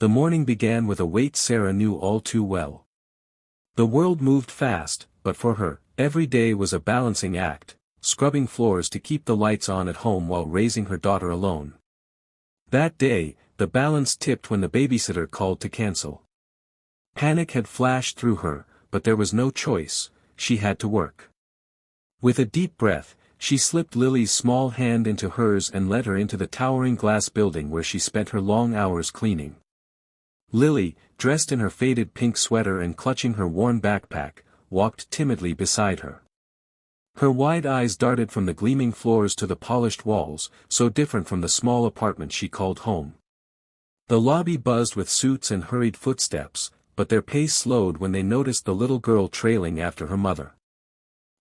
The morning began with a weight Sarah knew all too well. The world moved fast, but for her, every day was a balancing act, scrubbing floors to keep the lights on at home while raising her daughter alone. That day, the balance tipped when the babysitter called to cancel. Panic had flashed through her, but there was no choice, she had to work. With a deep breath, she slipped Lily's small hand into hers and led her into the towering glass building where she spent her long hours cleaning. Lily, dressed in her faded pink sweater and clutching her worn backpack, walked timidly beside her. Her wide eyes darted from the gleaming floors to the polished walls, so different from the small apartment she called home. The lobby buzzed with suits and hurried footsteps, but their pace slowed when they noticed the little girl trailing after her mother.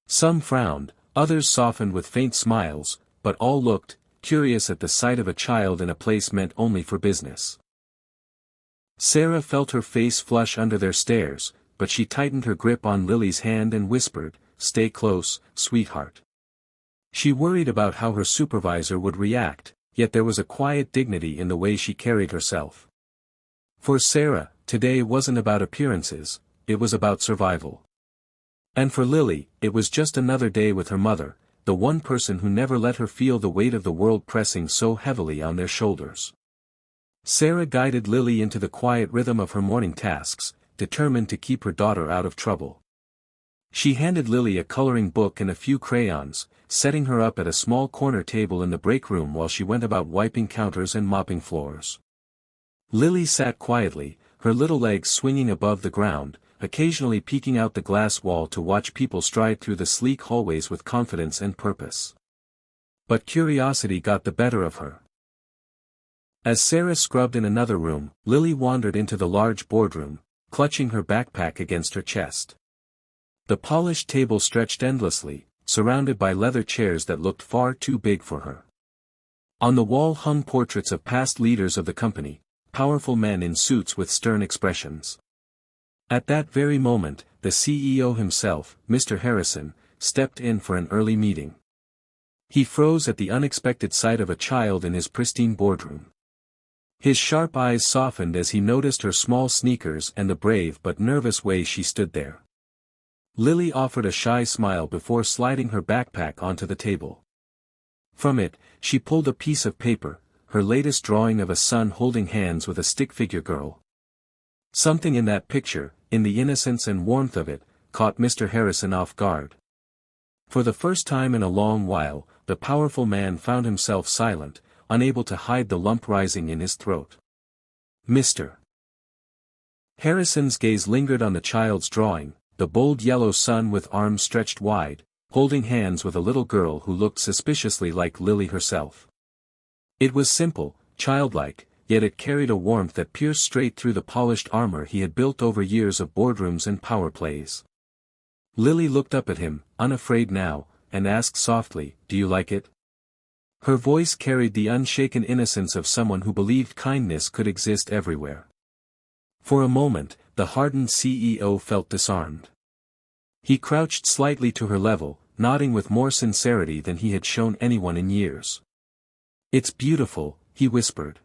Some frowned, others softened with faint smiles, but all looked, curious at the sight of a child in a place meant only for business. Sarah felt her face flush under their stares, but she tightened her grip on Lily's hand and whispered, "Stay close, sweetheart." She worried about how her supervisor would react, yet there was a quiet dignity in the way she carried herself. For Sarah, today wasn't about appearances, it was about survival. And for Lily, it was just another day with her mother, the one person who never let her feel the weight of the world pressing so heavily on their shoulders. Sarah guided Lily into the quiet rhythm of her morning tasks, determined to keep her daughter out of trouble. She handed Lily a coloring book and a few crayons, setting her up at a small corner table in the break room while she went about wiping counters and mopping floors. Lily sat quietly, her little legs swinging above the ground, occasionally peeking out the glass wall to watch people stride through the sleek hallways with confidence and purpose. But curiosity got the better of her. As Sarah scrubbed in another room, Lily wandered into the large boardroom, clutching her backpack against her chest. The polished table stretched endlessly, surrounded by leather chairs that looked far too big for her. On the wall hung portraits of past leaders of the company, powerful men in suits with stern expressions. At that very moment, the CEO himself, Mr. Harrison, stepped in for an early meeting. He froze at the unexpected sight of a child in his pristine boardroom. His sharp eyes softened as he noticed her small sneakers and the brave but nervous way she stood there. Lily offered a shy smile before sliding her backpack onto the table. From it, she pulled a piece of paper, her latest drawing of a son holding hands with a stick figure girl. Something in that picture, in the innocence and warmth of it, caught Mr. Harrison off guard. For the first time in a long while, the powerful man found himself silent, unable to hide the lump rising in his throat. Mr. Harrison's gaze lingered on the child's drawing, the bold yellow sun with arms stretched wide, holding hands with a little girl who looked suspiciously like Lily herself. It was simple, childlike, yet it carried a warmth that pierced straight through the polished armor he had built over years of boardrooms and power plays. Lily looked up at him, unafraid now, and asked softly, "Do you like it?" Her voice carried the unshaken innocence of someone who believed kindness could exist everywhere. For a moment, the hardened CEO felt disarmed. He crouched slightly to her level, nodding with more sincerity than he had shown anyone in years. "It's beautiful," he whispered.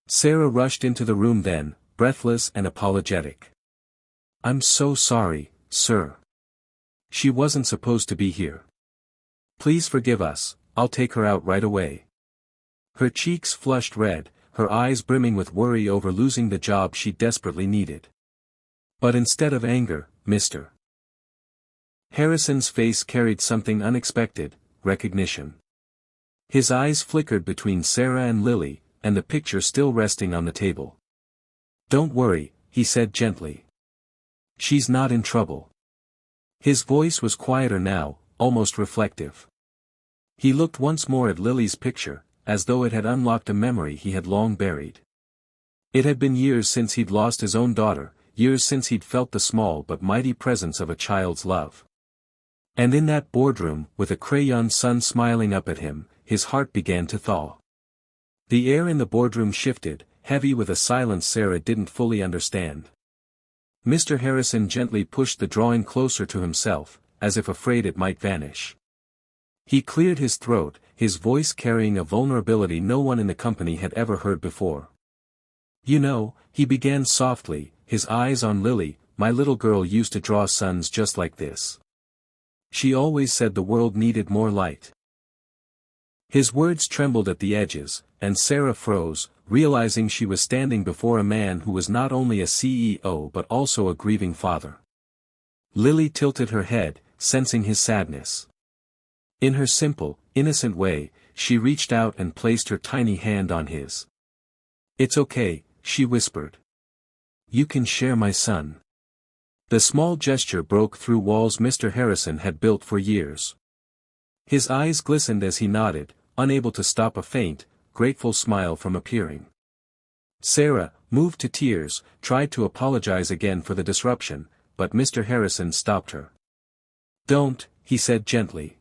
Sarah rushed into the room then, breathless and apologetic. "I'm so sorry, sir. She wasn't supposed to be here. Please forgive us, I'll take her out right away." Her cheeks flushed red, her eyes brimming with worry over losing the job she desperately needed. But instead of anger, Mr. Harrison's face carried something unexpected, recognition. His eyes flickered between Sarah and Lily, and the picture still resting on the table. "Don't worry," he said gently. "She's not in trouble." His voice was quieter now, almost reflective. He looked once more at Lily's picture, as though it had unlocked a memory he had long buried. It had been years since he'd lost his own daughter, years since he'd felt the small but mighty presence of a child's love. And in that boardroom, with a crayon sun smiling up at him, his heart began to thaw. The air in the boardroom shifted, heavy with a silence Sarah didn't fully understand. Mr. Harrison gently pushed the drawing closer to himself, as if afraid it might vanish. He cleared his throat, his voice carrying a vulnerability no one in the company had ever heard before. "You know, He began softly, his eyes on Lily. "My little girl used to draw suns just like this. She always said the world needed more light." His words trembled at the edges, and Sarah froze, realizing she was standing before a man who was not only a CEO but also a grieving father. Lily tilted her head, sensing his sadness. In her simple, innocent way, she reached out and placed her tiny hand on his. "It's okay," she whispered. "You can share my son." The small gesture broke through walls Mr. Harrison had built for years. His eyes glistened as he nodded, unable to stop a faint, grateful smile from appearing. Sarah, moved to tears, tried to apologize again for the disruption, but Mr. Harrison stopped her. "Don't," he said gently.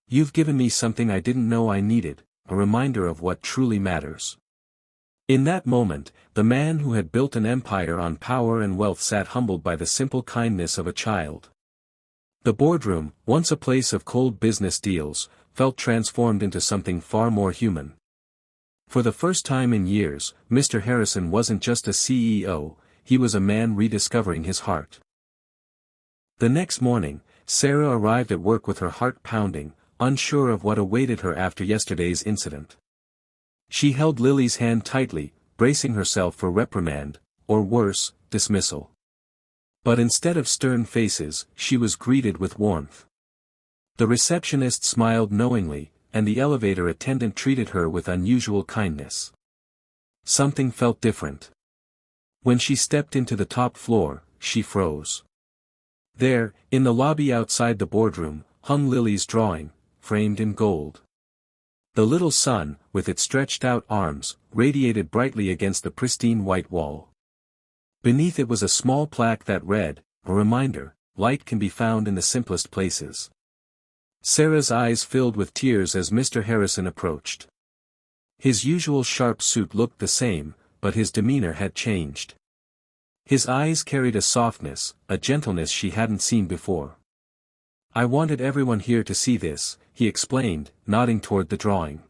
"You've given me something I didn't know I needed, a reminder of what truly matters." In that moment, the man who had built an empire on power and wealth sat humbled by the simple kindness of a child. The boardroom, once a place of cold business deals, felt transformed into something far more human. For the first time in years, Mr. Harrison wasn't just a CEO, he was a man rediscovering his heart. The next morning, Sarah arrived at work with her heart pounding, unsure of what awaited her after yesterday's incident. She held Lily's hand tightly, bracing herself for reprimand, or worse, dismissal. But instead of stern faces, she was greeted with warmth. The receptionist smiled knowingly, and the elevator attendant treated her with unusual kindness. Something felt different. When she stepped into the top floor, she froze. There, in the lobby outside the boardroom, hung Lily's drawing, framed in gold. The little sun, with its stretched-out arms, radiated brightly against the pristine white wall. Beneath it was a small plaque that read, a reminder, light can be found in the simplest places. Sarah's eyes filled with tears as Mr. Harrison approached. His usual sharp suit looked the same, but his demeanor had changed. His eyes carried a softness, a gentleness she hadn't seen before. "I wanted everyone here to see this," he explained, nodding toward the drawing.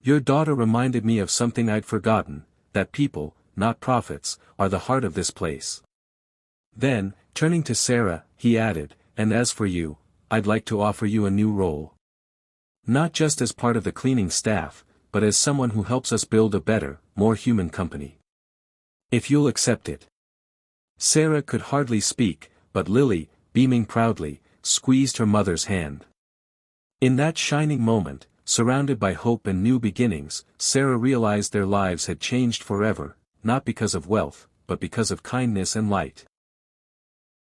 "Your daughter reminded me of something I'd forgotten, that people, not profits, are the heart of this place." Then, turning to Sarah, he added, "And as for you, I'd like to offer you a new role. Not just as part of the cleaning staff, but as someone who helps us build a better, more human company. If you'll accept it." Sarah could hardly speak, but Lily, beaming proudly, squeezed her mother's hand. In that shining moment, surrounded by hope and new beginnings, Sarah realized their lives had changed forever, not because of wealth, but because of kindness and light.